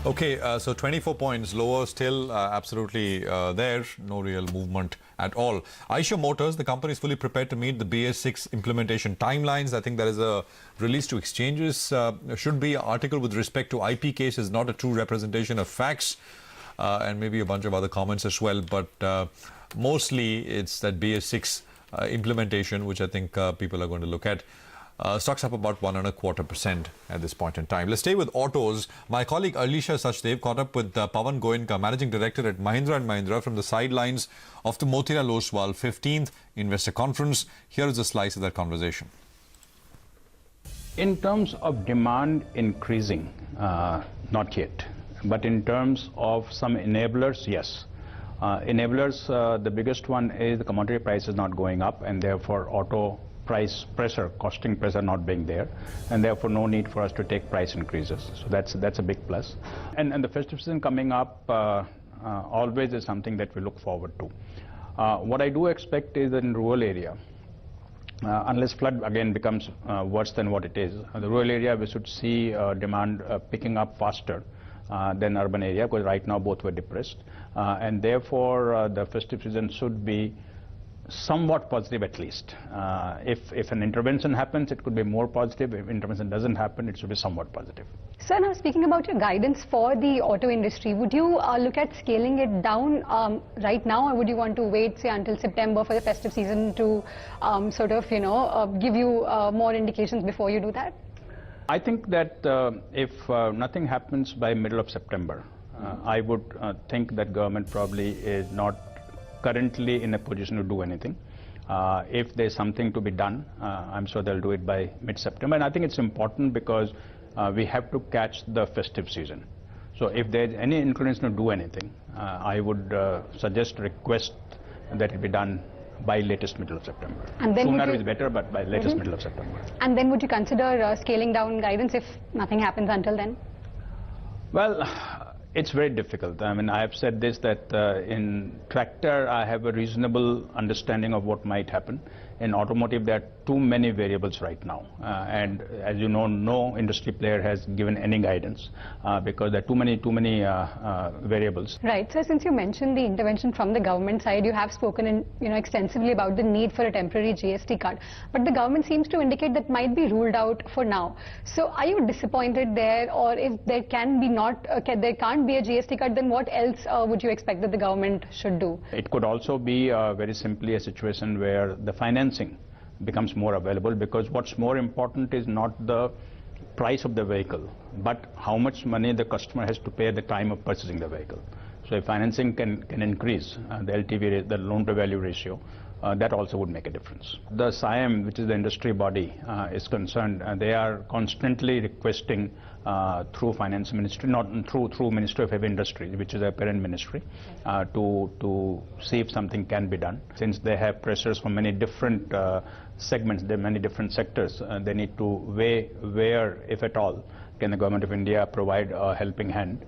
Okay, so 24 points lower, still absolutely there, no real movement at all. Eicher Motors, the company is fully prepared to meet the BS6 implementation timelines. I think there is a release to exchanges. Should be an article with respect to IP case is not a true representation of facts, and maybe a bunch of other comments as well. But mostly it's that BS6 implementation, which I think people are going to look at. Stocks up about 1.25% at this point in time. Let's stay with autos. My colleague Alisha Sachdev caught up with Pawan Goenka, Managing Director at Mahindra & Mahindra, from the sidelines of the Motilal Oswal 15th Investor Conference. Here is a slice of that conversation. In terms of demand increasing, not yet. But in terms of some enablers, yes. Enablers, the biggest one is the commodity price is not going up, and therefore auto price pressure, costing pressure not being there, and therefore no need for us to take price increases. So that's a big plus. And the festive season coming up always is something that we look forward to. What I do expect is that in rural area, unless flood again becomes worse than what it is, the rural area we should see demand picking up faster than urban area, because right now both were depressed, and therefore the festive season should be somewhat positive at least. If an intervention happens, it could be more positive. If intervention doesn't happen, it should be somewhat positive. Sir, now speaking about your guidance for the auto industry, would you look at scaling it down right now, or would you want to wait, say, until September for the festive season to sort of, give you more indications before you do that? I think that if nothing happens by middle of September, I would think that government probably is not currently in a position to do anything. If there's something to be done, I'm sure they'll do it by mid-September. And I think it's important because we have to catch the festive season. So if there's any inclination to do anything, I would request that it be done by latest middle of September. And then sooner is better, but by latest middle of September. And then would you consider scaling down guidance if nothing happens until then? Well, it's very difficult. I mean, I have said this, that in tractor, I have a reasonable understanding of what might happen. In automotive, there are too many variables right now. And as you know, no industry player has given any guidance because there are too many variables. Right. So since you mentioned the intervention from the government side, you have spoken extensively about the need for a temporary GST cut. But the government seems to indicate that might be ruled out for now. So are you disappointed there, or if there can be there can't be a GST cut, then what else would you expect that the government should do? It could also be very simply a situation where the financing becomes more available, because what's more important is not the price of the vehicle, but how much money the customer has to pay at the time of purchasing the vehicle. So if financing can increase the LTV, the loan-to-value ratio, that also would make a difference. The SIAM, which is the industry body, is concerned. They are constantly requesting through Finance Ministry, not through Ministry of Heavy Industries, which is a parent ministry, to see if something can be done. Since they have pressures from many different segments, there are many different sectors, they need to weigh where, if at all, can the Government of India provide a helping hand.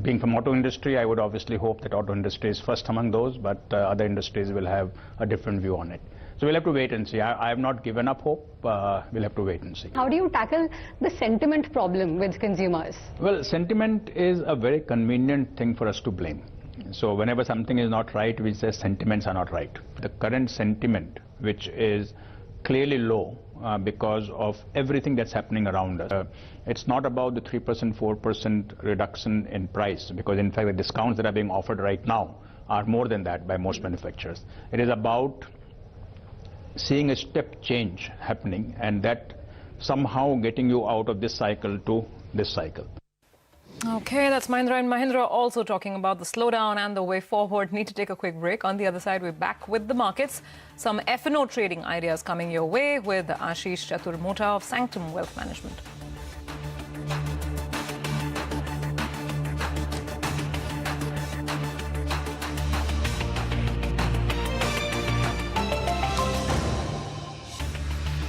Being from auto industry, I would obviously hope that auto industry is first among those, but other industries will have a different view on it. So we'll have to wait and see. I have not given up hope. We'll have to wait and see. How do you tackle the sentiment problem with consumers? Well, sentiment is a very convenient thing for us to blame. So whenever something is not right, we say sentiments are not right. The current sentiment, which is clearly low because of everything that's happening around us. It's not about the 3%, 4% reduction in price, because in fact the discounts that are being offered right now are more than that by most manufacturers. It is about seeing a step change happening, and that somehow getting you out of this cycle to this cycle. Okay, that's Mahindra & Mahindra also talking about the slowdown and the way forward. Need to take a quick break. On the other side, we're back with the markets. Some F&O trading ideas coming your way with Ashish Chaturmota of Sanctum Wealth Management.